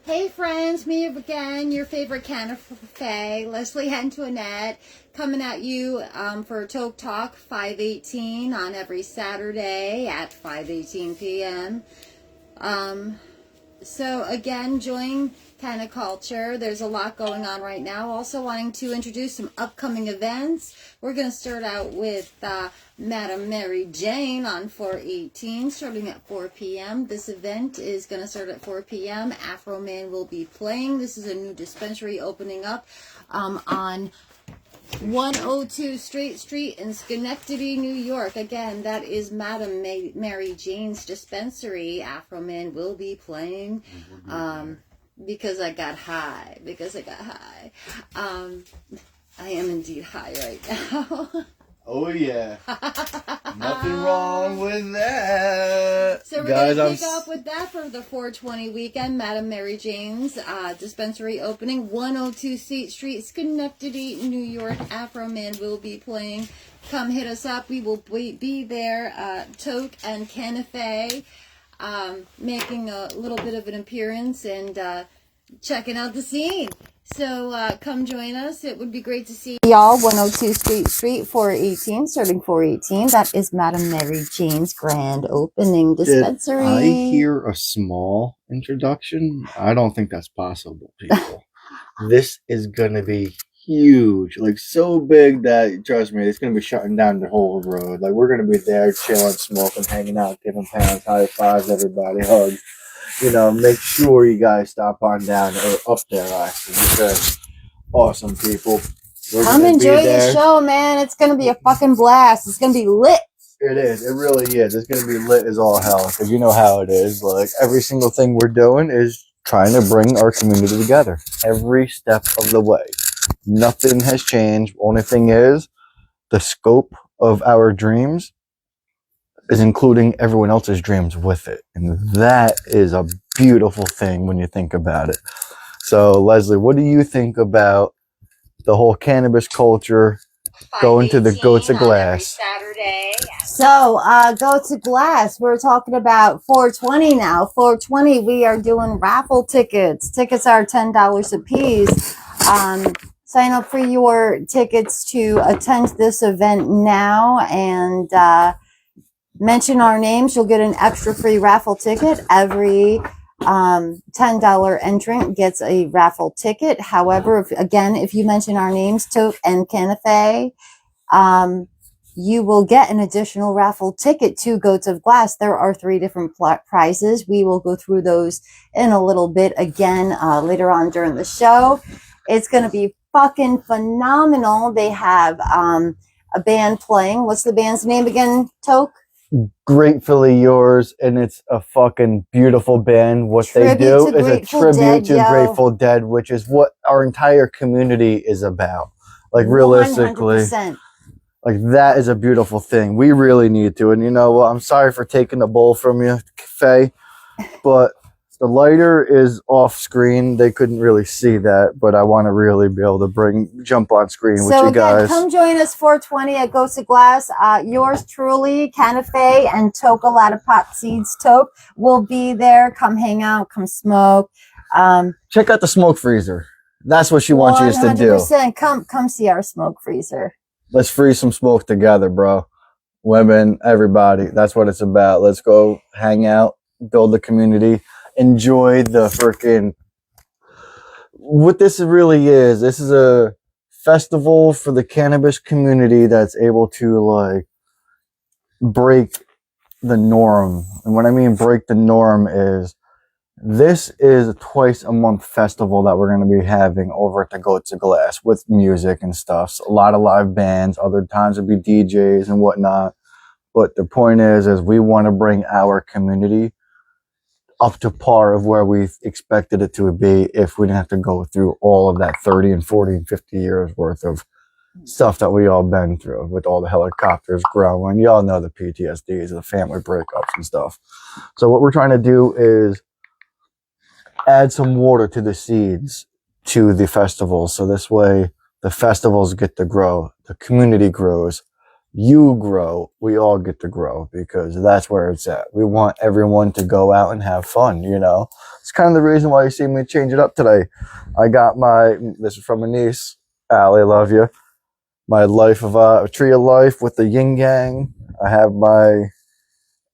Hey friends, me again, your favorite cafe, Leslie Antoinette, coming at you for Toke Talk 518 on every Saturday at 5:18 p.m. So again, enjoying Canna culture. There's a lot going on right now. Also wanting to introduce some upcoming events. We're going to start out with Madam Mary Jane on 418, starting at 4 p.m. This event is going to start at 4 p.m. Afro Man will be playing. This is a new dispensary opening up on 102 Straight Street in Schenectady, New York. Again, that is Madam Mary Jane's dispensary. Afro Man will be playing because I got high. I am indeed high right now. Oh yeah. Nothing wrong with that. So we're going to kick off with that for the 420 weekend. Madam Mary Jane's dispensary opening, 102 State Street, Schenectady, New York. Afro Man will be playing. Come hit us up. We will be there. Toke and Cannabis making a little bit of an appearance and checking out the scene. So come join us. It would be great to see y'all. 102 State Street, 418, starting 418. That is Madam Mary Jane's grand opening dispensary. Did I hear a small introduction? I don't think that's possible, people. This is going to be huge. Like, so big that, trust me, it's going to be shutting down the whole road. Like, we're going to be there chilling, smoking, hanging out, giving pounds, high fives, everybody, hugs. You know, make sure you guys stop on down or up there, actually. Because awesome people. Come enjoy the show, man. It's going to be a fucking blast. It's going to be lit. It is. It really is. It's going to be lit as all hell. Because you know how it is. Like, every single thing we're doing is trying to bring our community together. Every step of the way. Nothing has changed. Only thing is, the scope of our dreams is including everyone else's dreams with it. And that is a beautiful thing when you think about it. So, Leslie, what do you think about the whole cannabis culture going to the Goats of Glass? Saturday. So, Goats of Glass, we're talking about 420 now. 420, we are doing raffle tickets. Tickets are $10 a piece. Sign up for your tickets to attend this event now and mention our names. You'll get an extra free raffle ticket. Every $10 entrant gets a raffle ticket. However, if you mention our names, Toke and Cannabis, you will get an additional raffle ticket to Goats of Glass. There are 3 different prizes. We will go through those in a little bit again later on during the show. It's going to be fucking phenomenal. They have a band playing. What's the band's name again, Toke? Gratefully Yours, and it's a fucking beautiful band. What they do is a tribute to Grateful Dead, which is what our entire community is about. Like, realistically, 100%. like, that is a beautiful thing. We really need to. And you know what? I'm sorry for taking the bowl from you, Faye, but the lighter is off screen. They couldn't really see that, but I want to really be able to jump on screen with you guys. Come join us 420 at Goats of Glass. Yours truly, Cannabis and Toke, a lot of pot seeds. Toke will be there. Come hang out, come smoke. Check out the smoke freezer. That's what she wants you to do. 100%. Come see our smoke freezer. Let's freeze some smoke together, bro. Women, everybody. That's what it's about. Let's go hang out, build the community. Enjoy the freaking, what this really is. This is a festival for the cannabis community that's able to, like, break the norm. And what I mean break the norm is, this is a twice a month festival that we're going to be having over at the Goats of Glass with music and stuff. So a lot of live bands. Other times it'll be DJs and whatnot. But the point is we want to bring our community up to par of where we expected it to be if we didn't have to go through all of that 30 and 40 and 50 years worth of stuff that we all been through with all the helicopters growing. Y'all know the PTSDs, the family breakups and stuff. So what we're trying to do is add some water to the seeds to the festival. So this way the festivals get to grow, the community grows, you grow, we all get to grow, because that's where it's at. We want everyone to go out and have fun, you know? It's kind of the reason why you see me change it up today. I got this is from a niece, Allie, love you. My life of a tree of life with the yin yang. I have my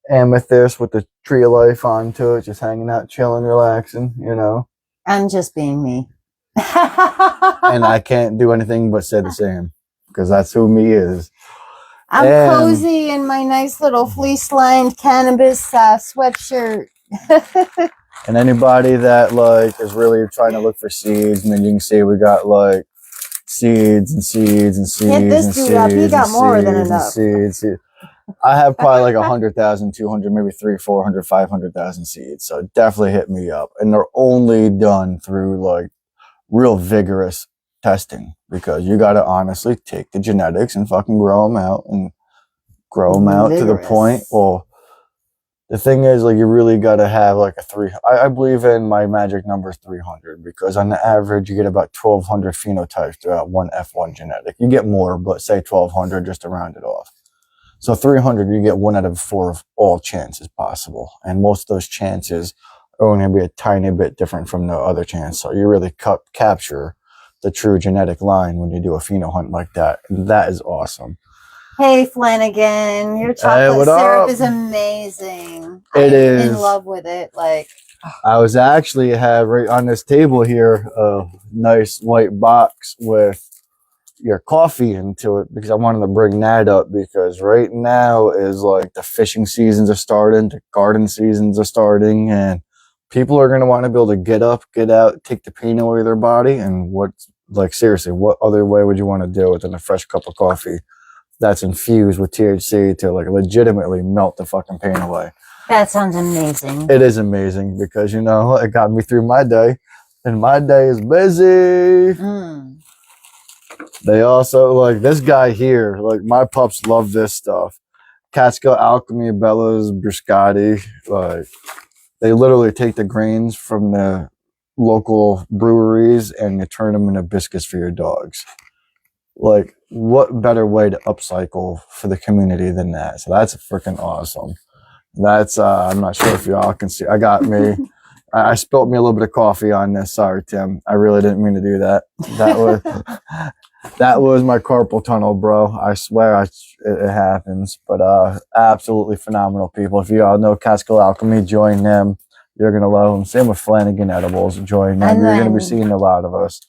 amethyst with the tree of life onto it, just hanging out, chilling, relaxing, you know? I'm just being me. And I can't do anything but say the same, because that's who me is. I'm cozy in my nice little fleece-lined cannabis sweatshirt. And anybody that like is really trying to look for seeds, I mean, you can see we got like seeds and seeds and seeds. Get this dude up. He got more than enough. Seeds. I have probably like 100,000, 200, maybe 300, 400, 500,000 seeds. So definitely hit me up. And they're only done through like real vigorous testing, because you got to honestly take the genetics and fucking grow them out to the point. Well, the thing is, like, you really got to have like I believe in my magic number 300, because on the average you get about 1,200 phenotypes throughout one F1 genetic. You get more, but say 1,200 just to round it off. So 300, you get 1 out of 4 of all chances possible. And most of those chances are going to be a tiny bit different from the other chance. So you really capture the true genetic line when you do a pheno hunt like that. And that is awesome. Hey, Flanagan, your chocolate syrup is amazing. It is. I'm in love with it. Like, I was actually have right on this table here a nice white box with your coffee into it, because I wanted to bring that up, because right now is like the fishing seasons are starting, the garden seasons are starting, and people are going to want to be able to get up, get out, take the pain away of their body. And seriously, what other way would you want to do it than a fresh cup of coffee that's infused with THC to like legitimately melt the fucking pain away? That sounds amazing. It is amazing, because, you know, it got me through my day, and my day is busy. They also, like, this guy here, like, my pups love this stuff. Catskill Alchemy, Bella's Biscotti, like, they literally take the grains from the local breweries and you turn them into biscuits for your dogs. Like, what better way to upcycle for the community than that? So that's freaking awesome. That's, I'm not sure if y'all can see. I spilled me a little bit of coffee on this. Sorry, Tim. I really didn't mean to do that. That was my carpal tunnel, bro. I swear it happens. But absolutely phenomenal people. If you all know Catskill Alchemy, join them. You're going to love them. Same with Flanagan Edibles. Join them. You're going to be seeing a lot of us.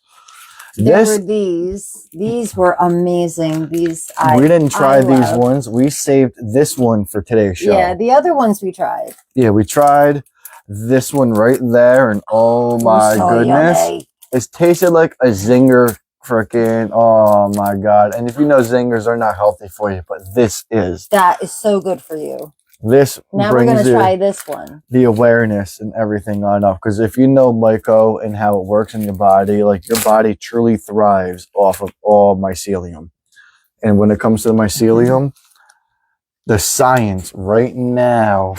These were amazing. We didn't try these ones. We saved this one for today's show. Yeah, the other ones we tried. Yeah, we tried this one right there, and oh my goodness. Yummy. It tasted like a zinger. Freaking, oh my god. And if you know, zingers are not healthy for you, but this is. That is so good for you. This now we're going to try this one. The awareness and everything on up. Because if you know myco and how it works in your body, like, your body truly thrives off of all mycelium. And when it comes to the mycelium, the science right now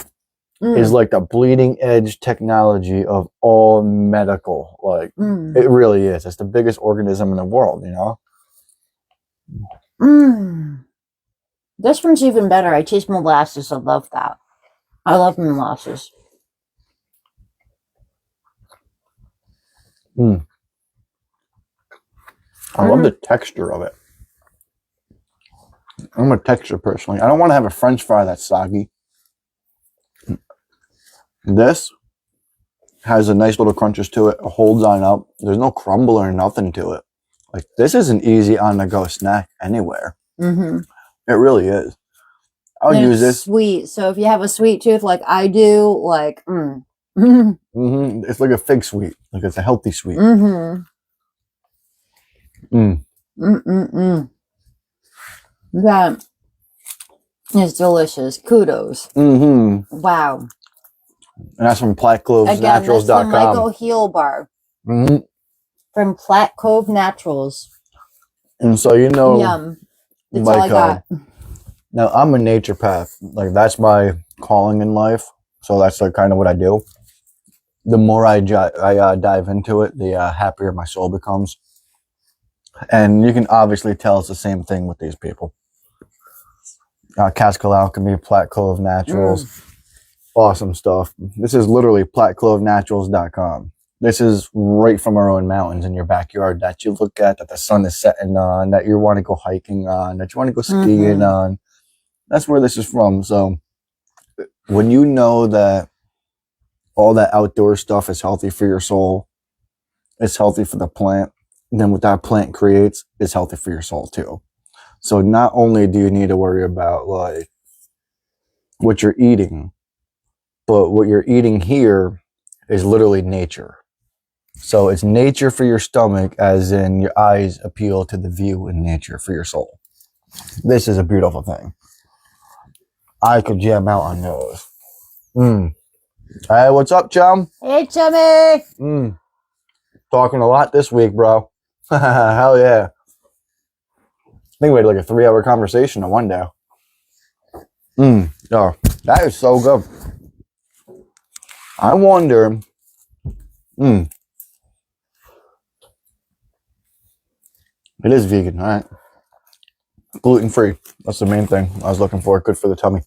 is like the bleeding edge technology of all medical. Like, it really is. It's the biggest organism in the world, you know? This one's even better. I taste molasses. I love that. I love molasses. I love the texture of it. I'm a texture personally. I don't want to have a French fry that's soggy. This has a nice little crunches to it. It holds on up. There's no crumble or nothing to it. Like, this is an easy on-the-go snack anywhere. It really is. I'll use this. Sweet. So if you have a sweet tooth like I do, like, It's like a fig sweet. Like, it's a healthy sweet. That is delicious. Kudos. Wow. And that's from PlatCovesNaturals.com. That's the Michael Heel Bar. From Plat Cove Naturals. And so, you know, yum. That's all I got. Now, I'm a naturopath. Like, that's my calling in life. So that's like kind of what I do. The more I dive into it, the happier my soul becomes. And you can obviously tell it's the same thing with these people. Cascal Alchemy, Plat Clove Naturals. Awesome stuff. This is literally platclovenaturals.com. This is right from our own mountains in your backyard that you look at, that the sun is setting on, that you want to go hiking on, that you want to go skiing on. That's where this is from. So when you know that all that outdoor stuff is healthy for your soul, it's healthy for the plant, and then what that plant creates is healthy for your soul too. So not only do you need to worry about like what you're eating, but what you're eating here is literally nature. So it's nature for your stomach, as in your eyes appeal to the view, and nature for your soul. This is a beautiful thing. I could jam out on those. Hey, what's up, chum? Hey, chummy. Talking a lot this week, bro. Hell yeah. I think we had like a 3-hour conversation in one day. Oh, that is so good. I wonder. It is vegan, all right. Gluten-free. That's the main thing I was looking for. Good for the tummy.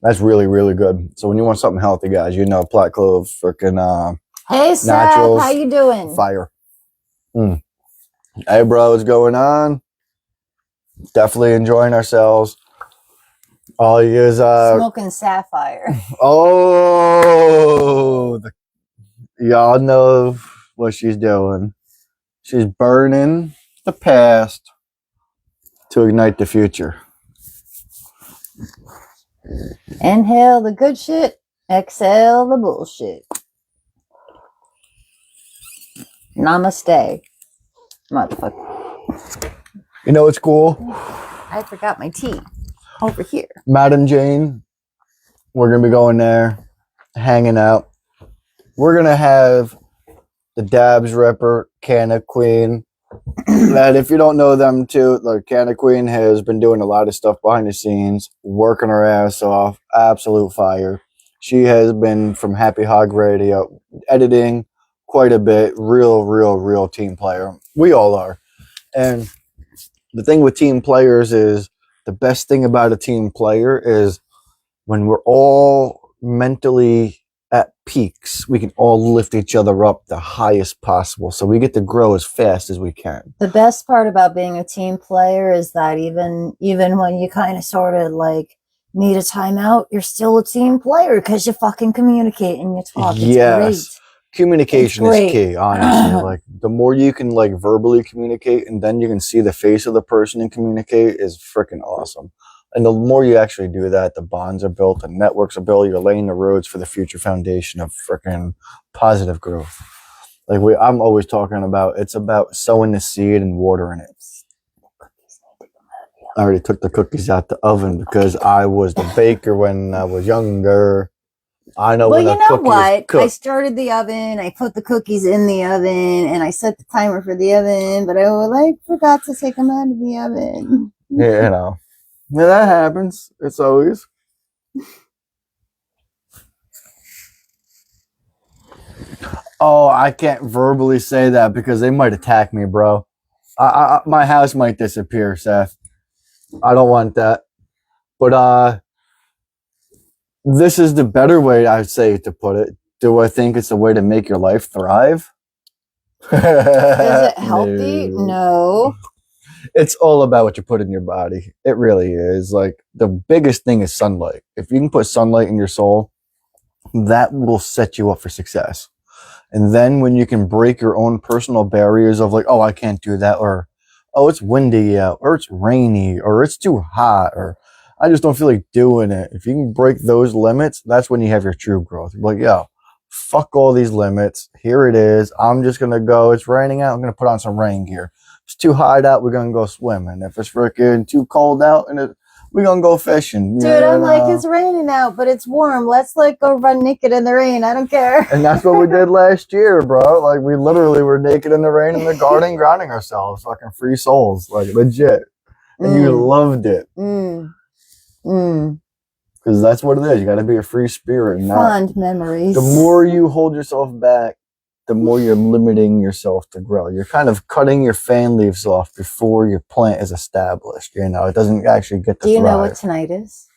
That's really, really good. So when you want something healthy, guys, you know, Plat Clove, freaking Hey, Seth, Naturals, how you doing? fire. Hey, bro, what's going on? Definitely enjoying ourselves. All you is Smoking sapphire. Oh, y'all know what she's doing. She's burning the past to ignite the future. Inhale the good shit. Exhale the bullshit. Namaste. Motherfucker. You know what's cool? I forgot my tea over here. Madam Jane, we're going to be going there, hanging out. We're going to have the Dabs Ripper, Canna Queen. And if you don't know them too, like Canna Queen has been doing a lot of stuff behind the scenes, working her ass off, absolute fire. She has been from Happy Hog Radio, editing quite a bit, real team player. We all are. And the thing with team players is, the best thing about a team player is when we're all mentally at peaks, we can all lift each other up the highest possible. So we get to grow as fast as we can. The best part about being a team player is that even when you kind of sort of like need a timeout, you're still a team player because you fucking communicate and you talk. Yes. It's great. Communication is key, honestly. Like the more you can like verbally communicate and then you can see the face of the person and communicate is freaking awesome. And the more you actually do that, the bonds are built, the networks are built, you're laying the roads for the future foundation of freaking positive growth. Like I'm always talking about, it's about sowing the seed and watering it. I already took the cookies out the oven because I was the baker when I was younger. I know. Well, you know what? I started the oven. I put the cookies in the oven, and I set the timer for the oven. But I forgot to take them out of the oven. Yeah, you know. Yeah, that happens. It's always. Oh, I can't verbally say that because they might attack me, bro. My house might disappear, Seth. I don't want that. But this is the better way, I'd say, to put it. Do I think it's a way to make your life thrive? Is it healthy? No. It's all about what you put in your body. It really is. Like the biggest thing is sunlight. If you can put sunlight in your soul, that will set you up for success. And then when you can break your own personal barriers of like, oh, I can't do that, or oh, it's windy out, or it's rainy, or it's too hot, or I just don't feel like doing it. If you can break those limits, that's when you have your true growth. You're like, yo, fuck all these limits. Here it is. I'm just going to go. It's raining out. I'm going to put on some rain gear. If it's too hot out, we're going to go swimming. If it's freaking too cold out, we're going to go fishing. Dude, I'm like, it's raining out, but it's warm. Let's like go run naked in the rain. I don't care. And that's what we did last year, bro. Like we literally were naked in the rain in the garden, grounding ourselves, fucking free souls, like legit. And you loved it. Because that's what it is. You got to be a free spirit. Fond memories. The more you hold yourself back the more you're limiting yourself to grow. You're kind of cutting your fan leaves off before your plant is established. You know, it doesn't actually get to Do you thrive. know what tonight is?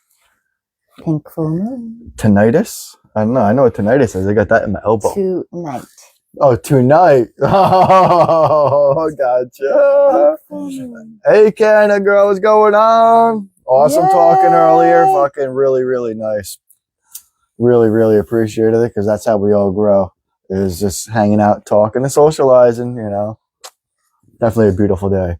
Pink full moon. Tinnitus? I don't know. I know what tinnitus is. I got that in my elbow. Tonight. Oh, tonight. Oh, gotcha. Hey, Canada girl, what's going on? Awesome talking earlier. Fucking really, really nice. Really, really appreciated it because that's how we all grow. Is just hanging out, talking, and socializing. You know, definitely a beautiful day.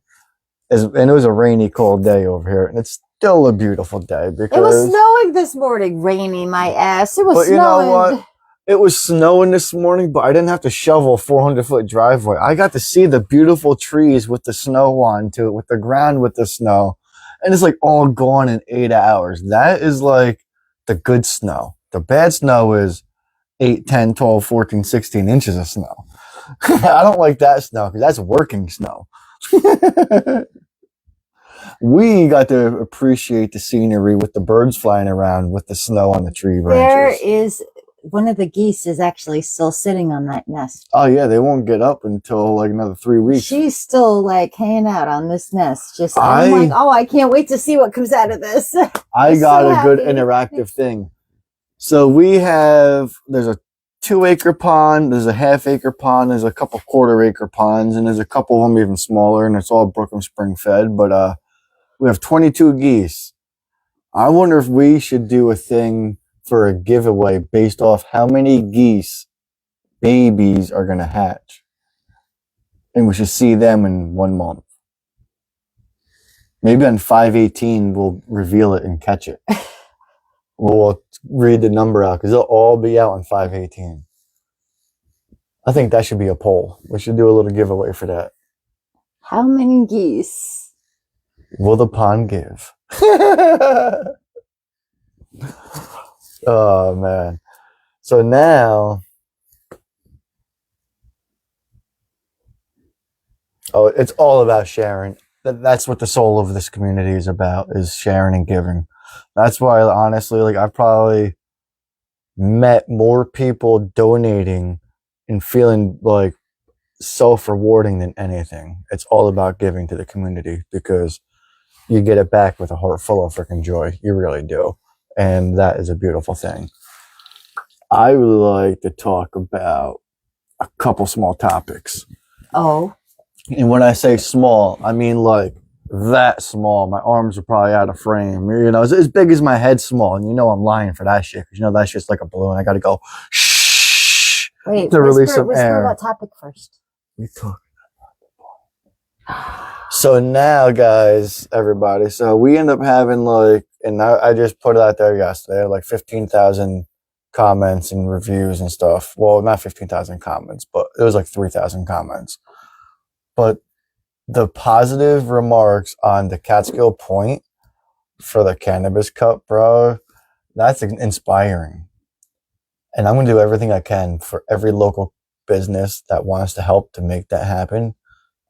And it was a rainy, cold day over here, and it's still a beautiful day because it was snowing this morning. Rainy my ass. It was but snowing. You know what? It was snowing this morning, but I didn't have to shovel a 400-foot driveway. I got to see the beautiful trees with the snow onto it, with the ground with the snow, and it's like all gone in 8 hours. That is like the good snow. The bad snow is 8, 10, 12, 14, 16 inches of snow. I don't like that snow because that's working snow. We got to appreciate the scenery with the birds flying around with the snow on the tree branches. There is one of the geese is actually still sitting on that nest. Oh yeah, they won't get up until like another 3 weeks. She's still like hanging out on this nest. I'm like, oh, I can't wait to see what comes out of this. I got a good interactive thing. So there's a 2-acre pond, there's a half-acre pond, there's a couple quarter-acre ponds, and there's a couple of them even smaller, and it's all Brooklyn Spring fed. But we have 22 geese. I wonder if we should do a thing for a giveaway based off how many geese babies are going to hatch. And we should see them in 1 month. Maybe on 518 we'll reveal it and catch it. We'll read the number out because they'll all be out on 518. I think that should be a poll. We should do a little giveaway for that. How many geese will the pond give? Oh, man. So now, it's all about sharing. That's what the soul of this community is about, is sharing and giving. That's why, honestly, like I've probably met more people donating and feeling like self-rewarding than anything. It's all about giving to the community because you get it back with a heart full of freaking joy. You really do. And that is a beautiful thing. I really like to talk about a couple small topics. Oh. And when I say small, I mean like that small. My arms are probably out of frame. You know, it's as big as my head small. And you know I'm lying for that shit. Because you know that shit's like a balloon. I got to go shh. Wait, to release some air. Whisper that topic first. We talk about. So now, guys, everybody. So we end up having like, and I just put it out there yesterday, like 15,000 comments and reviews and stuff. Well, not 15,000 comments, but it was like 3,000 comments. But the positive remarks on the Catskill Point for the Cannabis Cup, bro, that's inspiring. And I'm going to do everything I can for every local business that wants to help to make that happen.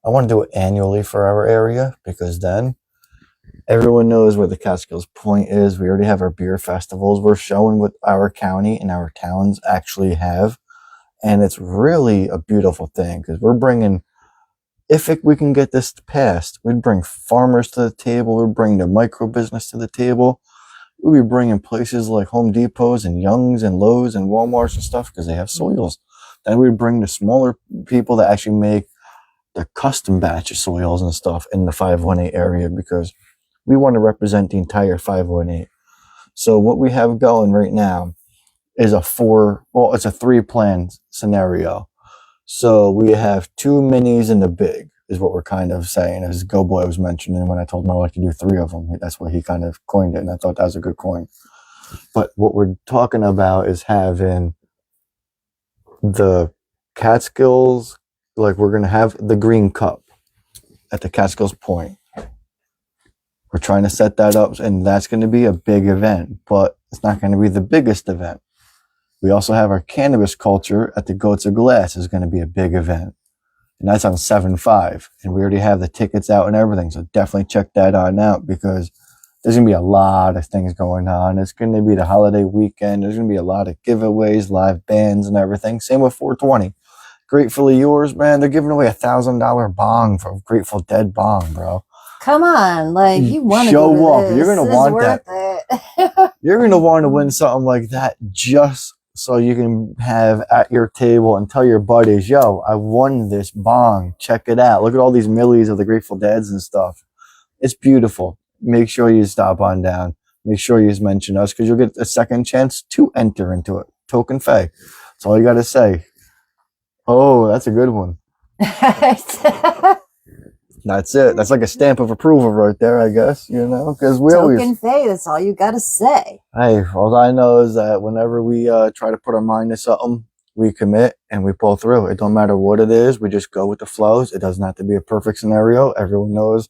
I want to do it annually for our area because then everyone knows where the Catskills Point is. We already have our beer festivals. We're showing what our county and our towns actually have. And it's really a beautiful thing because we're bringing, if we can get this passed, we'd bring farmers to the table. We'd bring the micro business to the table. We'd be bringing places like Home Depots and Young's and Lowe's and Walmart's and stuff because they have soils. Then we'd bring the smaller people that actually make the custom batch of soils and stuff in the 518 area because we want to represent the entire 518. So what we have going right now is it's a 3-plan scenario. So we have 2 minis and the big is what we're kind of saying, as Go Boy was mentioning when I told him I like to do 3 of them. That's where he kind of coined it, and I thought that was a good coin. But what we're talking about is having the Catskills, like we're going to have the Green Cup at the Catskills Point. We're trying to set that up, and that's going to be a big event, but it's not going to be the biggest event. We also have our cannabis culture at the Goats of Glass is going to be a big event. And that's on 7/5. And we already have the tickets out and everything. So definitely check that on out because there's going to be a lot of things going on. It's going to be the holiday weekend. There's going to be a lot of giveaways, live bands and everything. Same with 420. Gratefully Yours, man, they're giving away $1,000 bong for Grateful Dead bong, bro. Come on, like you want to show go to up. this. You're gonna This want is that. worth it. You're gonna want to win something like that just so you can have at your table and tell your buddies, yo, I won this bong. Check it out. Look at all these millies of the Grateful Deads and stuff. It's beautiful. Make sure you stop on down. Make sure you mention us because you'll get a second chance to enter into it. Token Faye. That's all you got to say. Oh, that's a good one. That's it. That's like a stamp of approval right there, I guess, you know, because we always... Token Faye, that's all you got to say. Hey, all I know is that whenever we try to put our mind to something, we commit and we pull through. It don't matter what it is. We just go with the flows. It doesn't have to be a perfect scenario. Everyone knows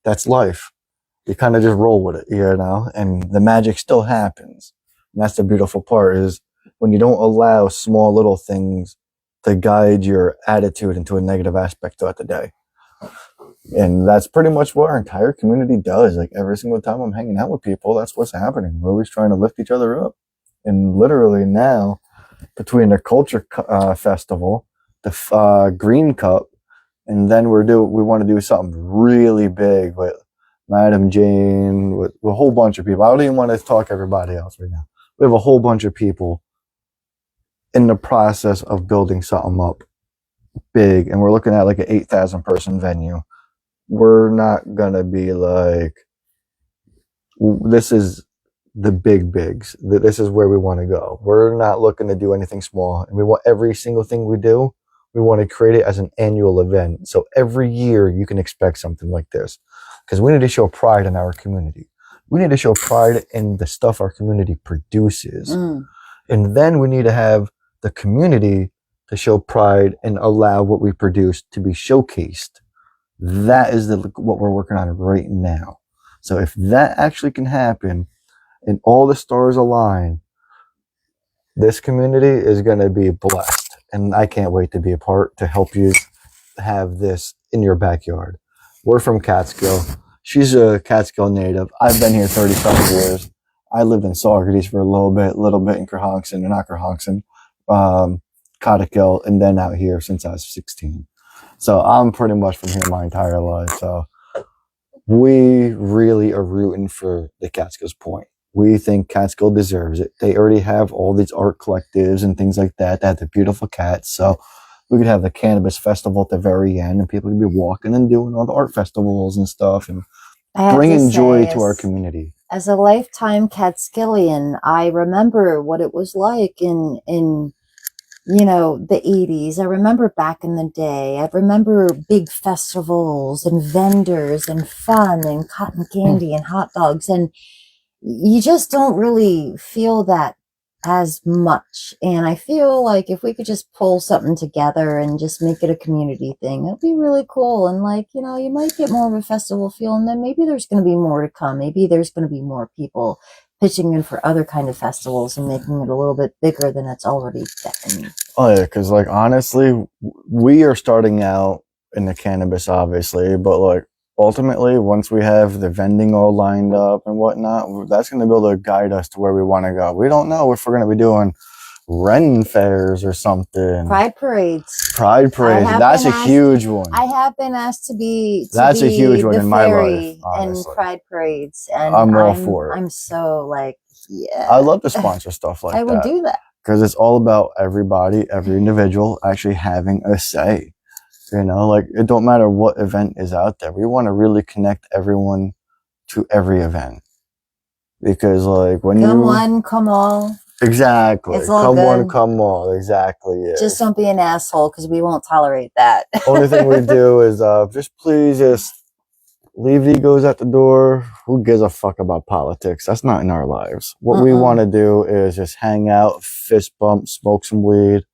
that's life. You kind of just roll with it, you know, and the magic still happens. And that's the beautiful part is when you don't allow small little things to guide your attitude into a negative aspect throughout the day. And that's pretty much what our entire community does. Like every single time I'm hanging out with people, that's what's happening. We're always trying to lift each other up. And literally now, between the culture festival, the Green Cup, and then we want to do something really big with Madam Jane, with a whole bunch of people. I don't even want to talk everybody else right now. We have a whole bunch of people in the process of building something up big, and we're looking at like an 8,000 person venue. We're not gonna be like, this is the big bigs. This is where we want to go. We're not looking to do anything small, and we want every single thing we do. We want to create it as an annual event. So every year you can expect something like this, because we need to show pride in our community. We need to show pride in the stuff our community produces, and then we need to have the community to show pride and allow what we produce to be showcased. That is what we're working on right now. So if that actually can happen and all the stars align, this community is going to be blessed. And I can't wait to be a part to help you have this in your backyard. We're from Catskill. She's a Catskill native. I've been here 35 years. I lived in Saugerties for a little bit in Cottikill, and then out here since I was 16. So I'm pretty much from here my entire life. So we really are rooting for the Catskills Point. We think Catskill deserves it. They already have all these art collectives and things like that. They have the beautiful cats. So we could have the Cannabis Festival at the very end, and people could be walking and doing all the art festivals and stuff and bringing joy to our community. As a lifetime Catskillian, I remember what it was like in you know, the 80s. I remember back in the day. I remember big festivals and vendors and fun and cotton candy and hot dogs. And you just don't really feel that as much. And I feel like if we could just pull something together and just make it a community thing, it'd be really cool. And like, you know, you might get more of a festival feel, and then maybe there's going to be more to come. Maybe there's going to be more people pitching in for other kind of festivals and making it a little bit bigger than it's already been. Oh yeah, because like honestly, we are starting out in the cannabis, obviously, but like ultimately, once we have the vending all lined up and whatnot, that's going to be able to guide us to where we want to go. We don't know if we're going to be doing Ren fairs or something. Pride parades. That's a huge one. I have been asked to be. That's a huge one in my life. And pride parades, and I'm all for it. I'm so like, yeah. I love to sponsor stuff like that. I would do that because it's all about everybody, every individual actually having a say. You know, like it don't matter what event is out there. We want to really connect everyone to every event, because like when come one, come all. Exactly. It's all come good. One, come all. Exactly. Yeah. Just don't be an asshole, because we won't tolerate that. Only thing we do is just please just leave the egos at the door. Who gives a fuck about politics? That's not in our lives. What we want to do is just hang out, fist bump, smoke some weed,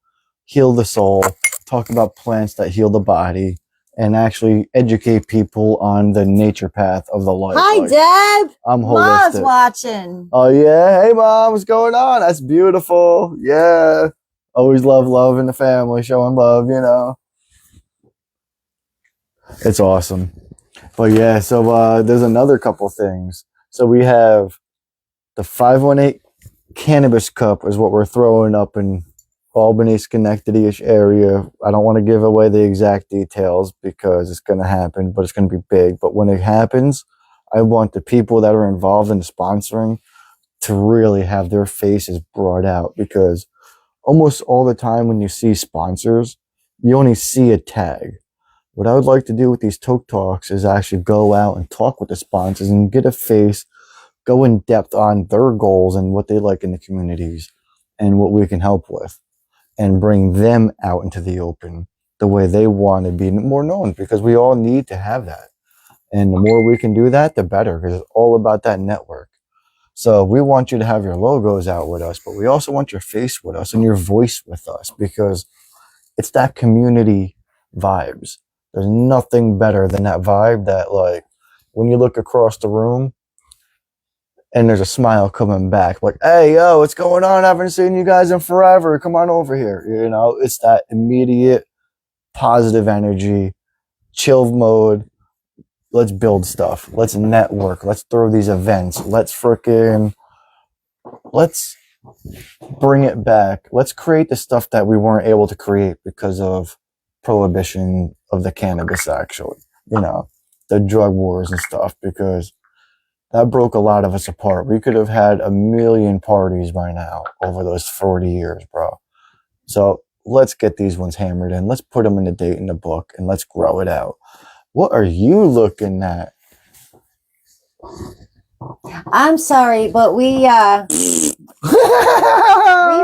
heal the soul, talk about plants that heal the body, and actually educate people on the nature path of the life. Hi, like, Deb. I'm holistic. Mom's watching. Oh, yeah. Hey, Mom. What's going on? That's beautiful. Yeah. Always love in the family, showing love, you know. It's awesome. But, yeah, so there's another couple things. So we have the 518 Cannabis Cup is what we're throwing up in Albany, Schenectady-ish area. I don't want to give away the exact details because it's going to happen, but it's going to be big. But when it happens, I want the people that are involved in the sponsoring to really have their faces brought out, because almost all the time when you see sponsors, you only see a tag. What I would like to do with these Toke Talks is actually go out and talk with the sponsors and get a face, go in depth on their goals and what they like in the communities and what we can help with, and bring them out into the open the way they want to be more known, because we all need to have that. And the more we can do that, the better, because it's all about that network. So we want you to have your logos out with us, but we also want your face with us and your voice with us, because it's that community vibes. There's nothing better than that vibe that, like, when you look across the room and there's a smile coming back, like, hey, yo, what's going on? I haven't seen you guys in forever. Come on over here. You know, it's that immediate positive energy, chill mode. Let's build stuff. Let's network. Let's throw these events. Let's bring it back. Let's create the stuff that we weren't able to create because of prohibition of the cannabis, actually. You know, the drug wars and stuff, because that broke a lot of us apart. We could have had a million parties by now over those 40 years, bro. So let's get these ones hammered in. Let's put them in the date in the book and let's grow it out. What are you looking at? I'm sorry, but we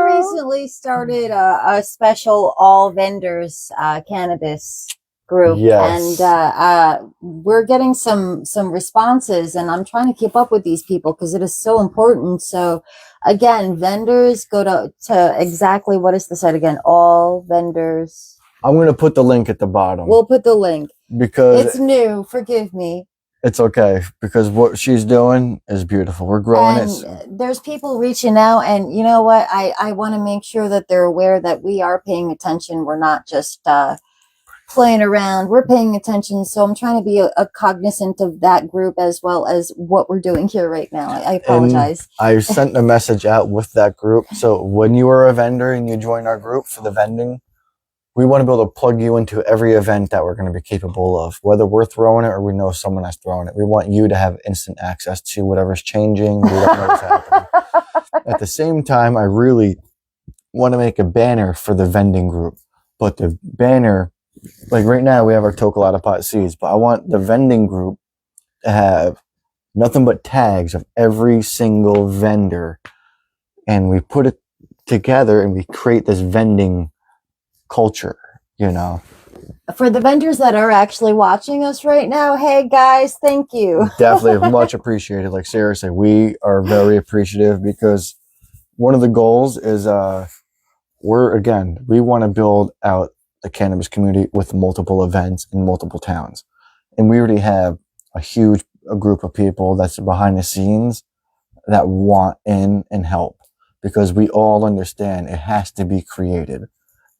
recently started a special all vendors cannabis group, Yes. and we're getting some responses, and I'm trying to keep up with these people because it is so important. So again, vendors, go to exactly, what is the site again? All vendors. I'm going to put the link at the bottom. We'll put the link. Because it's new. Forgive me. It's okay, because what she's doing is beautiful. We're growing it. There's people reaching out, and you know what? I want to make sure that they're aware that we are paying attention. We're not just playing around. We're paying attention. So I'm trying to be a cognizant of that group as well as what we're doing here right now. I apologize. And I sent a message out with that group. So when you are a vendor and you join our group for the vending, we want to be able to plug you into every event that we're going to be capable of, whether we're throwing it or we know someone has thrown it. We want you to have instant access to whatever's changing. We don't know what's happening. At the same time, I really want to make a banner for the vending group. But the banner, like right now, we have our Tokalata Pot Seeds, but I want the vending group to have nothing but tags of every single vendor. And we put it together and we create this vending culture, you know. For the vendors that are actually watching us right now, hey guys, thank you. Definitely much appreciated. Like seriously, we are very appreciative, because one of the goals is we want to build out the cannabis community with multiple events in multiple towns. And we already have a group of people that's behind the scenes that want in and help, because we all understand it has to be created.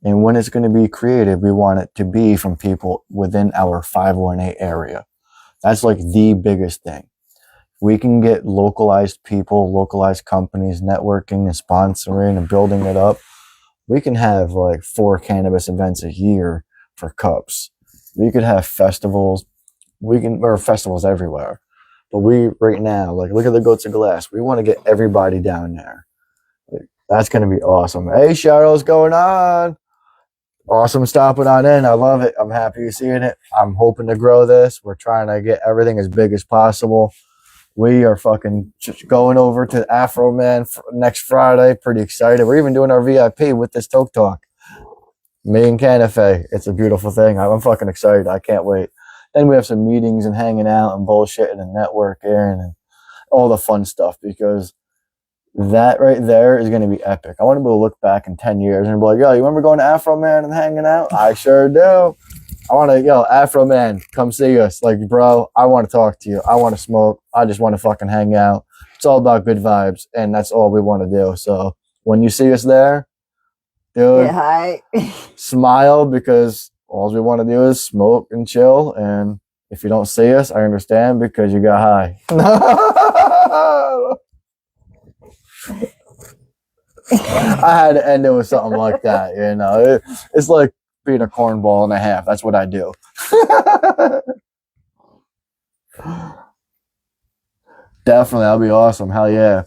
And when it's going to be created, we want it to be from people within our 518 area. That's like the biggest thing. We can get localized people, localized companies, networking and sponsoring and building it up. We can have like 4 cannabis events a year for cups. We could have festivals. Or festivals everywhere. But we, right now, like, look at the Goats of Glass. We want to get everybody down there. Like, that's going to be awesome. Hey, Cheryl, what's going on? Awesome stopping on in. I love it. I'm happy you're seeing it. I'm hoping to grow this. We're trying to get everything as big as possible. We are fucking going over to Afro Man next Friday. Pretty excited. We're even doing our VIP with this Toke Talk. Me and Canafe. It's a beautiful thing. I'm fucking excited. I can't wait. Then we have some meetings and hanging out and bullshitting and networking and all the fun stuff, because that right there is going to be epic. I want to be able to look back in 10 years and be like, yo, you remember going to Afro Man and hanging out? I sure do. I want to, Afro Man, come see us. Like, bro, I want to talk to you. I want to smoke. I just want to fucking hang out. It's all about good vibes, and that's all we want to do. So when you see us there, dude, yeah, hi. Smile, because all we want to do is smoke and chill. And if you don't see us, I understand, because you got high. I had to end it with something like that, you know. It's like being a cornball and a half. That's what I do. Definitely, that'll be awesome. Hell yeah.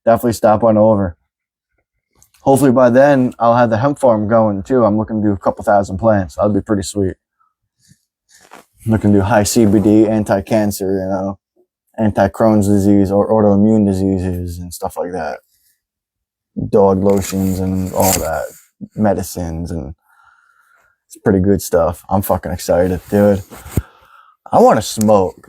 Definitely stop on over. Hopefully by then I'll have the hemp farm going too. I'm looking to do a couple thousand plants. That'd be pretty sweet. I'm looking to do high CBD, anti-cancer, you know, anti-Crohn's disease or autoimmune diseases and stuff like that. Dog lotions and all that. Medicines, and it's pretty good stuff. I'm fucking excited, dude. I want to smoke.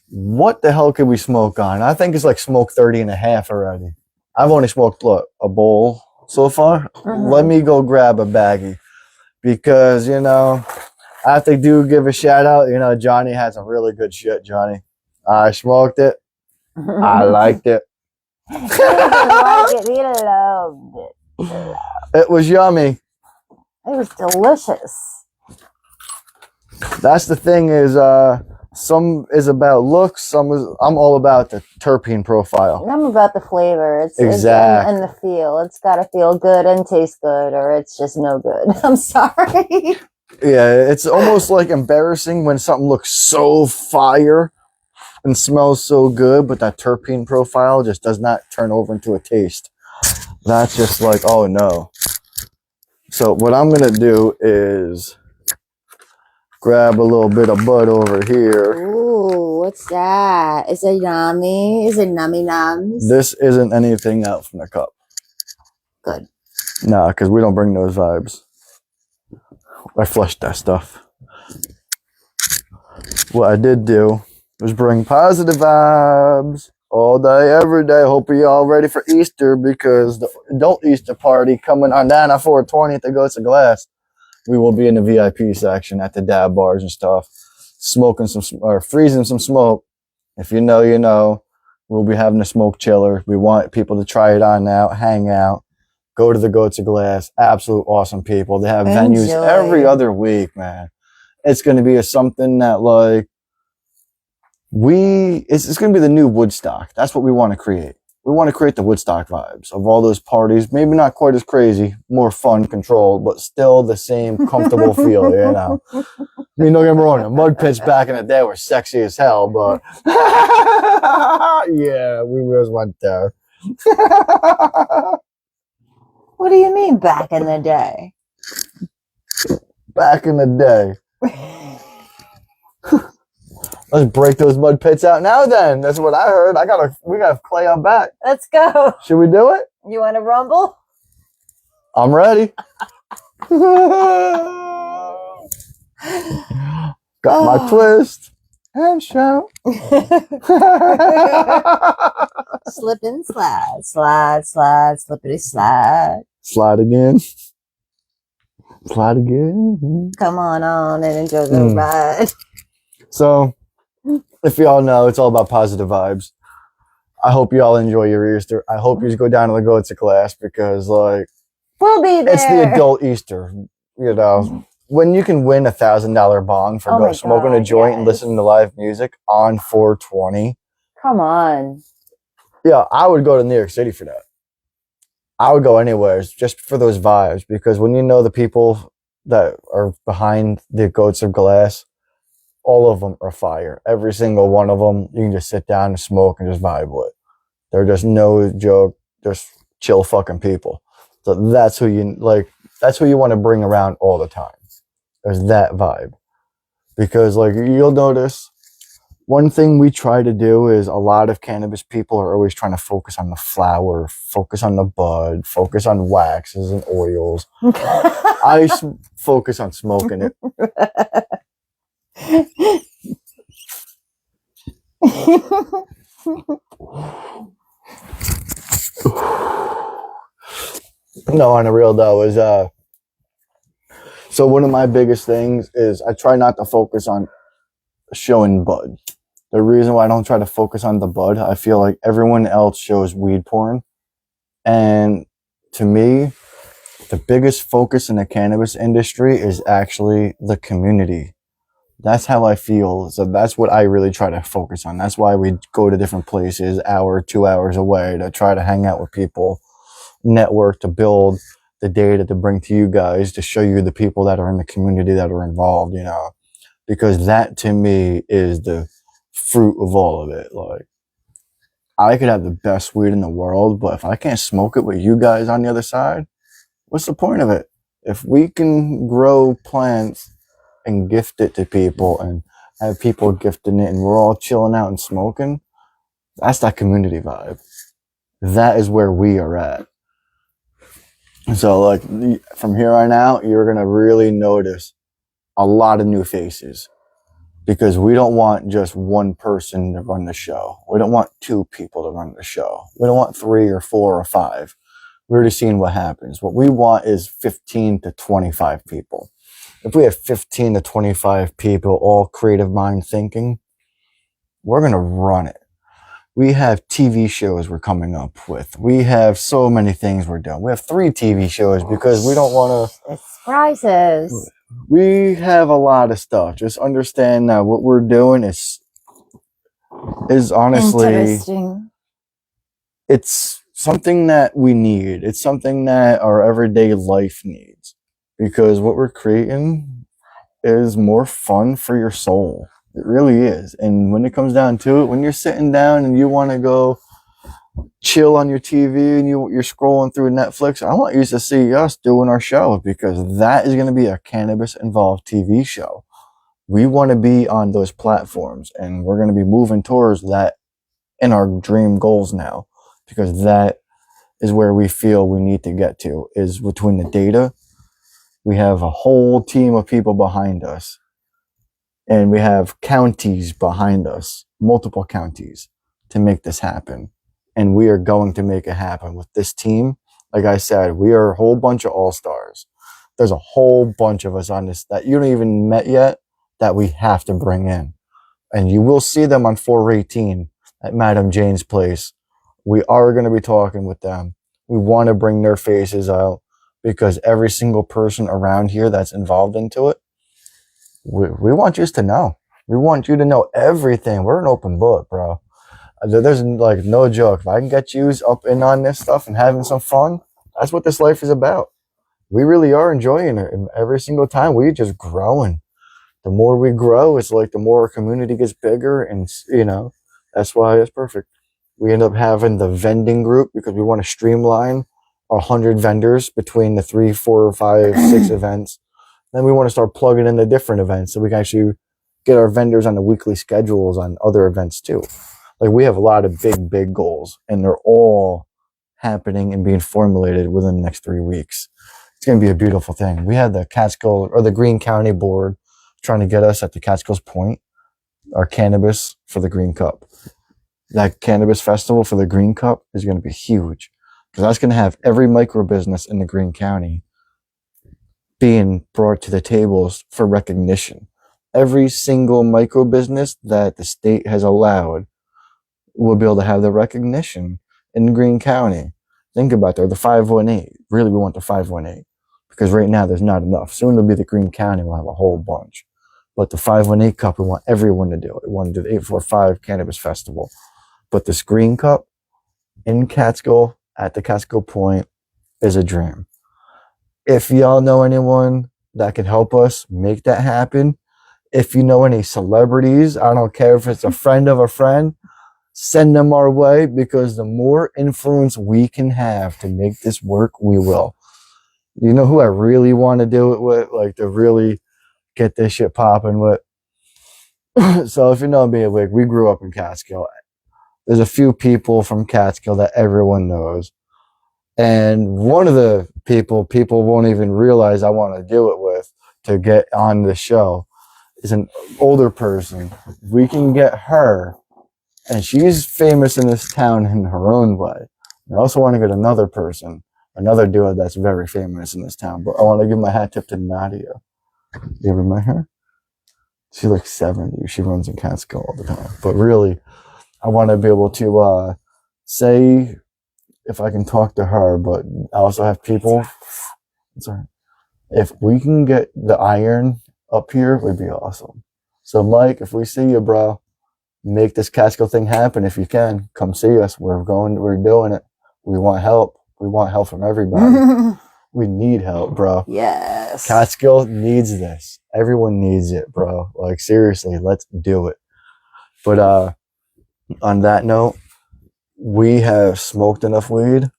What the hell could we smoke on? I think it's like smoke 30 and a half already. I've only smoked, look, a bowl so far. Let me go grab a baggie because, you know, I have to give a shout out. You know, Johnny had some really good shit, Johnny. I smoked it. I liked it. He loved it. It was yummy. It was delicious. That's the thing is, some is about looks. Some is, I'm all about the terpene profile. I'm about the flavor. It's exactly. And the feel. It's got to feel good and taste good, or it's just no good. I'm sorry. Yeah, it's almost like embarrassing when something looks so fire and smells so good, but that terpene profile just does not turn over into a taste. That's just like, oh no. So what I'm gonna do is grab a little bit of bud over here. Ooh, what's that? Is it yummy? Is it nummy nums? This isn't anything out from the cup. Good. Nah, because we don't bring those vibes. I flushed that stuff. What I did do was bring positive vibes all day, every day. Hope you all ready for Easter because the adult Easter party coming on down at 420 at the Goats of Glass. We will be in the VIP section at the dab bars and stuff, smoking some or freezing some smoke. If you know, you know. We'll be having a smoke chiller. We want people to try it on now, hang out, go to the Goats of Glass. Absolute awesome people. They have venues every other week, man. It's going to be something that like it's going to be the new Woodstock. That's what we want to create. We want to create the Woodstock vibes of all those parties. Maybe not quite as crazy, more fun, controlled, but still the same comfortable feel, you know. I mean, don't get me wrong, the mud pits back in the day were sexy as hell, but yeah, we was went there. What do you mean back in the day? Back in the day. Let's break those mud pits out now then. That's what I heard. We got clay on back. Let's go. Should we do it? You want to rumble? I'm ready. Got my twist and shout. Slip and slide. Slide, slide, slippity slide. Slide again. Slide again. Come on and enjoy the ride. So, if y'all know, it's all about positive vibes. I hope y'all enjoy your Easter. I hope you go down to the Goats of Glass because, like, we'll be there. It's the adult Easter. You know, when you can win $1,000 bong for smoking a joint and listening to live music on 420. Come on. Yeah, I would go to New York City for that. I would go anywhere just for those vibes because when you know the people that are behind the Goats of Glass, all of them are fire. Every single one of them, you can just sit down and smoke and just vibe with. They're just no joke, just chill fucking people. So that's who you like. That's who you want to bring around all the time. There's that vibe. Because like you'll notice, one thing we try to do is a lot of cannabis people are always trying to focus on the flower, focus on the bud, focus on waxes and oils. I focus on smoking it. No, on the real though is so one of my biggest things is I try not to focus on showing bud. The reason why I don't try to focus on the bud, I feel like everyone else shows weed porn, and to me the biggest focus in the cannabis industry is actually the community. That's how I feel. So that's what I really try to focus on. That's why we go to different places, hour, 2 hours away to try to hang out with people, network to build the data to bring to you guys to show you the people that are in the community that are involved, you know, because that to me is the fruit of all of it. Like, I could have the best weed in the world, but if I can't smoke it with you guys on the other side, what's the point of it? If we can grow plants and gift it to people and have people gifting it and we're all chilling out and smoking, that's that community vibe. That is where we are at. So like from here on out, you're going to really notice a lot of new faces because we don't want just one person to run the show. We don't want two people to run the show. We don't want 3 or 4 or 5. We're just seeing what happens. What we want is 15 to 25 people. If we have 15 to 25 people, all creative mind thinking, we're going to run it. We have TV shows we're coming up with. We have so many things we're doing. We have 3 TV shows because we don't want to... It's surprises. We have a lot of stuff. Just understand that what we're doing is honestly... Interesting. It's something that we need. It's something that our everyday life needs. Because what we're creating is more fun for your soul. It really is. And when it comes down to it, when you're sitting down and you want to go chill on your TV and you're scrolling through Netflix, I want you to see us doing our show because that is going to be a cannabis involved TV show. We want to be on those platforms and we're going to be moving towards that in our dream goals now because that is where we feel we need to get to is between the data. We have a whole team of people behind us. And we have counties behind us, multiple counties, to make this happen. And we are going to make it happen with this team. Like I said, we are a whole bunch of all-stars. There's a whole bunch of us on this that you don't even met yet that we have to bring in. And you will see them on 418 at Madam Jane's place. We are going to be talking with them. We want to bring their faces out because every single person around here that's involved into it, we want you to know. We want you to know everything. We're an open book, bro. There's like no joke. If I can get you up in on this stuff and having some fun, that's what this life is about. We really are enjoying it. And every single time we're just growing. The more we grow, it's like the more our community gets bigger. And, you know, that's why it's perfect. We end up having the vending group because we want to streamline 100 vendors between the 3, 4, 5, 6 events. Then we want to start plugging in the different events so we can actually get our vendors on the weekly schedules on other events too. Like we have a lot of big goals and they're all happening and being formulated within the next 3 weeks. It's going to be a beautiful thing. We had the Catskill or the Greene County Board trying to get us at the Catskills Point, our cannabis for the Green Cup. That cannabis festival for the Green Cup is going to be huge because that's going to have every micro business in the Greene County being brought to the tables for recognition. Every single micro business that the state has allowed will be able to have the recognition in Greene County. Think about that. The 518. Really, we want the 518 because right now there's not enough. Soon it'll be the Greene County. We'll have a whole bunch. But the 518 Cup, we want everyone to do it. We want to do the 845 Cannabis Festival. But this Green Cup in Catskill at the Catskill Point is a dream. If y'all know anyone that can help us make that happen, if you know any celebrities, I don't care if it's a friend of a friend, send them our way because the more influence we can have to make this work, we will. You know who I really want to do it with? Like to really get this shit popping with? So if you know me, like we grew up in Catskill. There's a few people from Catskill that everyone knows. And one of the people won't even realize I want to do it with to get on the show is an older person. We can get her, and she's famous in this town in her own way. I also want to get another person, another duo that's very famous in this town. But I want to give my hat tip to Nadia. You ever met her? She's like 70. She runs in Catskill all the time. But really, I want to be able to say if I can talk to her, but I also have people. Sorry. If we can get the iron up here, it would be awesome. So, Mike, if we see you, bro, make this Catskill thing happen. If you can, come see us. We're doing it. We want help. We want help from everybody. We need help, bro. Yes. Catskill needs this. Everyone needs it, bro. Like, seriously, let's do it. But on that note, we have smoked enough weed.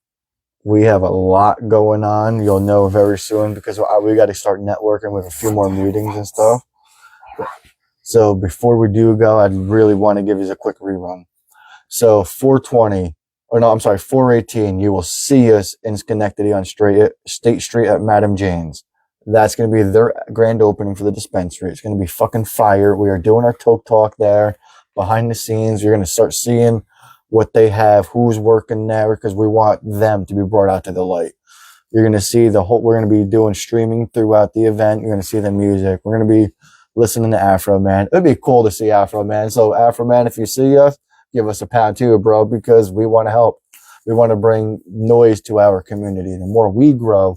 We have a lot going on. You'll know very soon because we got to start networking with a few more meetings and stuff. So before we do go, I'd really want to give you a quick rerun. So 418, you will see us in Schenectady on State Street at Madam Jane's. That's going to be their grand opening for the dispensary. It's going to be fucking fire. We are doing our Toke Talk there. Behind the scenes, you're going to start seeing what they have, who's working there, because we want them to be brought out to the light. You're going to see we're going to be doing streaming throughout the event. You're going to see the music. We're going to be listening to Afro Man. It'd be cool to see Afro Man. So Afro Man, if you see us, give us a pound too, bro, because we want to help. We want to bring noise to our community. The more we grow,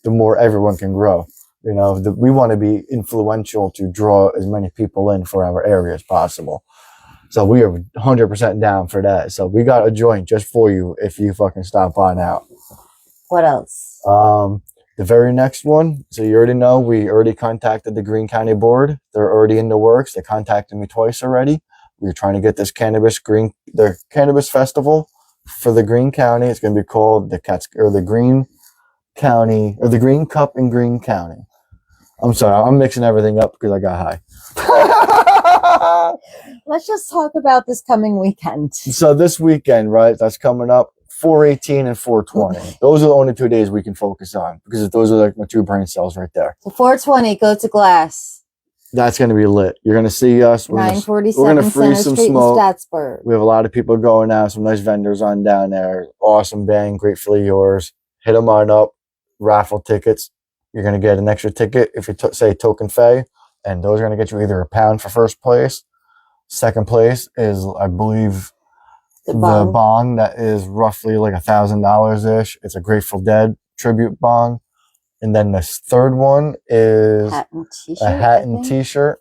the more everyone can grow. You know, we want to be influential to draw as many people in for our area as possible. So we are 100% down for that. So we got a joint just for you if you fucking stop on out. What else? The very next one, so you already know, we already contacted the Greene County Board. They're already in the works. They contacted me twice already. We're trying to get this the Cannabis Festival for the Greene County. It's going to be called the Greene Cup in Greene County. I'm sorry, I'm mixing everything up because I got high. Let's just talk about this coming weekend. So this weekend, right, that's coming up, 418 and 420. Those are the only 2 days we can focus on because those are like my two brain cells right there. So 420, go to Glass. That's going to be lit. You're going to see us. We're 947 going to freeze some Street smoke. in Statsburg. We have a lot of people going out, some nice vendors on down there. Awesome band, gratefully yours. Hit them on up. Raffle tickets. You're going to get an extra ticket if you say Token Fay, and those are going to get you either a pound for first place. Second place is, I believe, the bong that is roughly like $1,000-ish. It's a Grateful Dead tribute bong. And then the third one is a hat and t-shirt.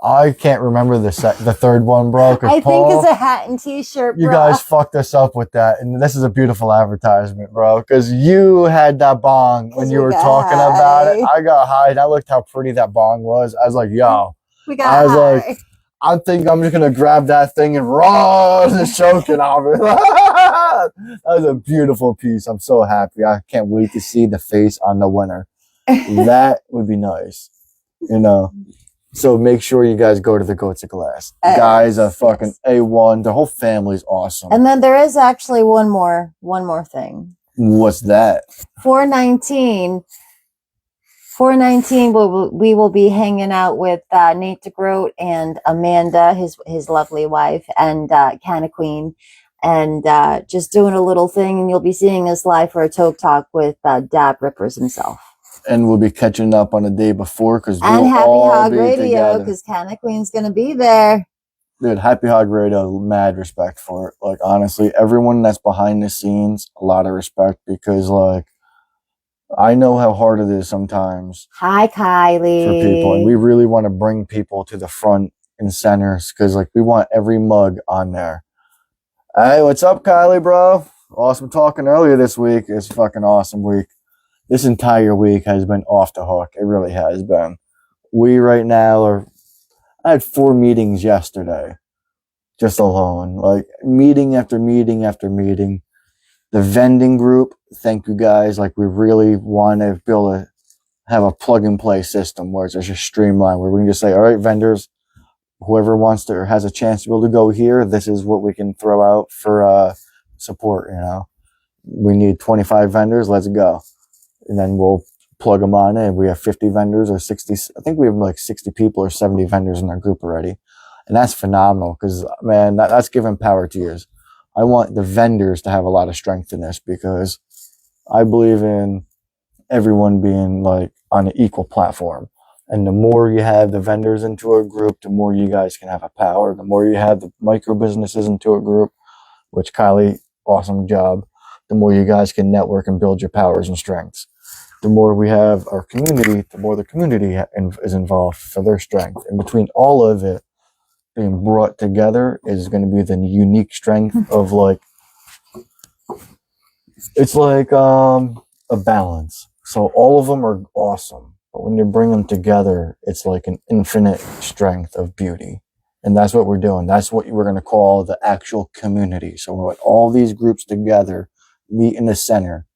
I can't remember the third one, bro. I think it's a hat and t-shirt, bro. You guys fucked us up with that. And this is a beautiful advertisement, bro. Because you had that bong when you were talking about it. I got high and I looked how pretty that bong was. I was like, yo. I think I'm just going to grab that thing and raw the choking off it. That was a beautiful piece. I'm so happy. I can't wait to see the face on the winner. That would be nice. You know. So make sure you guys go to the Goats of Glass. Guys are fucking A1. The whole family's awesome. And then there is actually one more thing. What's that? 419, we will be hanging out with Nate DeGroat and Amanda, his lovely wife, and Canna Queen, and just doing a little thing. And you'll be seeing us live for a Toke Talk with Dab Rippers himself. And we'll be catching up on the day before because and Happy Hog Radio because Canna Queen's gonna be there. Dude, Happy Hog Radio, mad respect for it. Like honestly, everyone that's behind the scenes, a lot of respect because like I know how hard it is sometimes. Hi, Kylie. For people, and we really want to bring people to the front and centers because like we want every mug on there. Hey, what's up, Kylie, bro? Awesome talking earlier this week. It's a fucking awesome week. This entire week has been off the hook. It really has been. We right now I had 4 meetings yesterday, just alone. Like meeting after meeting after meeting. The vending group, thank you guys. Like we really want to have a plug and play system where it's just streamlined, where we can just say, all right, vendors, whoever wants to or has a chance to be able to go here, this is what we can throw out for support. You know, we need 25 vendors. Let's go. And then we'll plug them on in. We have 50 vendors or 60. I think we have like 60 people or 70 vendors in our group already. And that's phenomenal because, man, that's giving power to yours. I want the vendors to have a lot of strength in this because I believe in everyone being like on an equal platform. And the more you have the vendors into a group, the more you guys can have a power. The more you have the micro businesses into a group, which Kylie, awesome job. The more you guys can network and build your powers and strengths. The more we have our community, the more the community is involved for their strength. And between all of it being brought together is going to be the unique strength of like it's like a balance. So all of them are awesome, but when you bring them together, it's like an infinite strength of beauty. And that's what we're doing. That's what we're going to call the actual community. So when all these groups together meet in the center,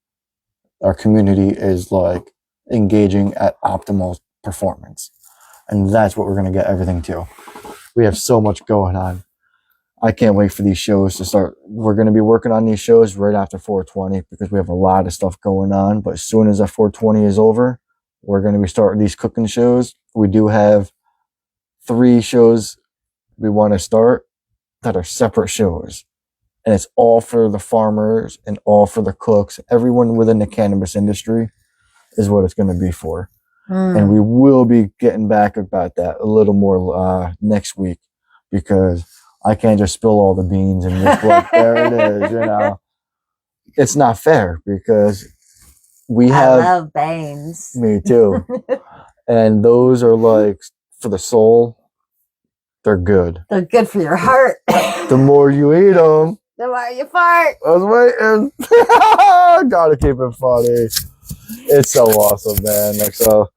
our community is like engaging at optimal performance. And that's what we're going to get everything to. We have so much going on. I can't wait for these shows to start. We're going to be working on these shows right after 420 because we have a lot of stuff going on. But as soon as that 420 is over, we're going to be starting these cooking shows. We do have 3 shows we want to start that are separate shows. And it's all for the farmers and all for the cooks. Everyone within the cannabis industry is what it's going to be for. And we will be getting back about that a little more next week because I can't just spill all the beans and just like, there it is, you know. It's not fair because I love beans. Me too. And those are like, for the soul, they're good. They're good for your heart. The more you eat them, the more you fart. I was waiting. Gotta keep it funny. It's so awesome, man. Like, so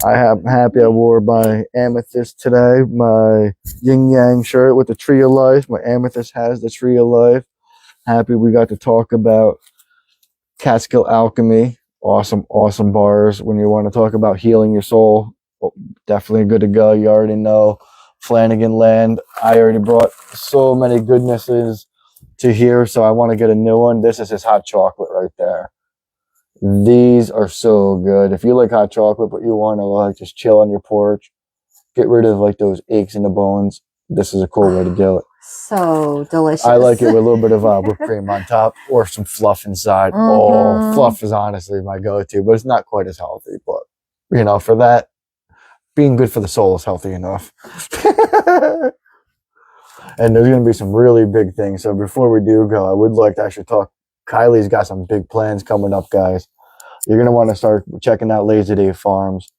I'm happy I wore my amethyst today, my yin yang shirt with the tree of life. My amethyst has the tree of life. Happy we got to talk about Catskill Alchemy. Awesome, awesome bars. When you want to talk about healing your soul, definitely good to go. You already know Flanagan Land. I already brought so many goodnesses to here, so I want to get a new one. This is his hot chocolate right there. These are so good. If you like hot chocolate, but you want to like just chill on your porch, get rid of like those aches in the bones, this is a cool way to do it. So delicious. I like it with a little bit of whipped cream on top or some fluff inside. Oh, fluff is honestly my go-to, but it's not quite as healthy. But, you know, for that, being good for the soul is healthy enough. And there's going to be some really big things. So before we do go, I would like to actually talk. Kylie's got some big plans coming up, guys. You're going to want to start checking out Lazy Day Farms.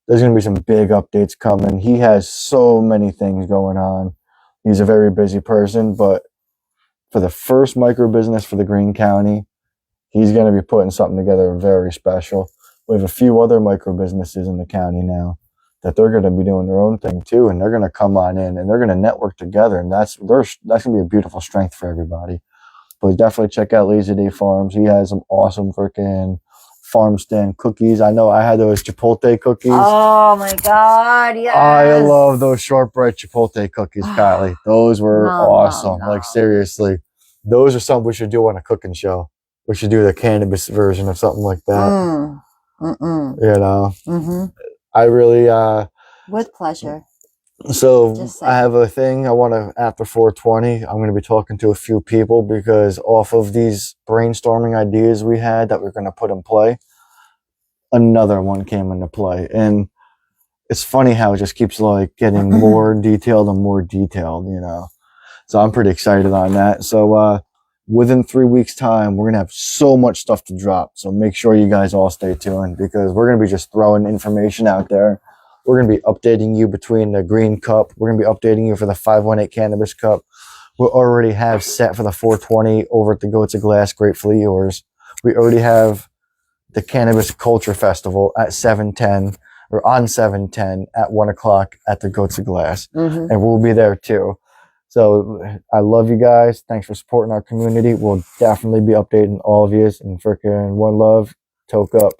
There's going to be some big updates coming. He has so many things going on. He's a very busy person, but for the first micro business for the Green County, he's going to be putting something together very special. We have a few other micro businesses in the county now that they're going to be doing their own thing too, and they're going to come on in and they're going to network together, and that's going to be a beautiful strength for everybody. But definitely check out Lazy Day Farms. He has some awesome freaking farm stand cookies. I know I had those Chipotle cookies. Oh my God, yes. I love those shortbread Chipotle cookies, Kylie. Those were awesome. Like, seriously. Those are something we should do on a cooking show. We should do the cannabis version of something like that. You know? I really... with pleasure. So I have a thing I want to, after 420, I'm going to be talking to a few people because off of these brainstorming ideas we had that we're going to put in play, another one came into play. And it's funny how it just keeps like getting more detailed and more detailed, you know. So I'm pretty excited on that. So within 3 weeks time, we're going to have so much stuff to drop. So make sure you guys all stay tuned because we're going to be just throwing information out there. We're going to be updating you between the Green Cup. We're going to be updating you for the 518 Cannabis Cup. We already have set for the 420 over at the Goats of Glass, Gratefully Yours. We already have the Cannabis Culture Festival at 7:10 or on 7:10 at 1 o'clock at the Goats of Glass. And we'll be there too. So I love you guys. Thanks for supporting our community. We'll definitely be updating all of you. And freaking one love, toke up.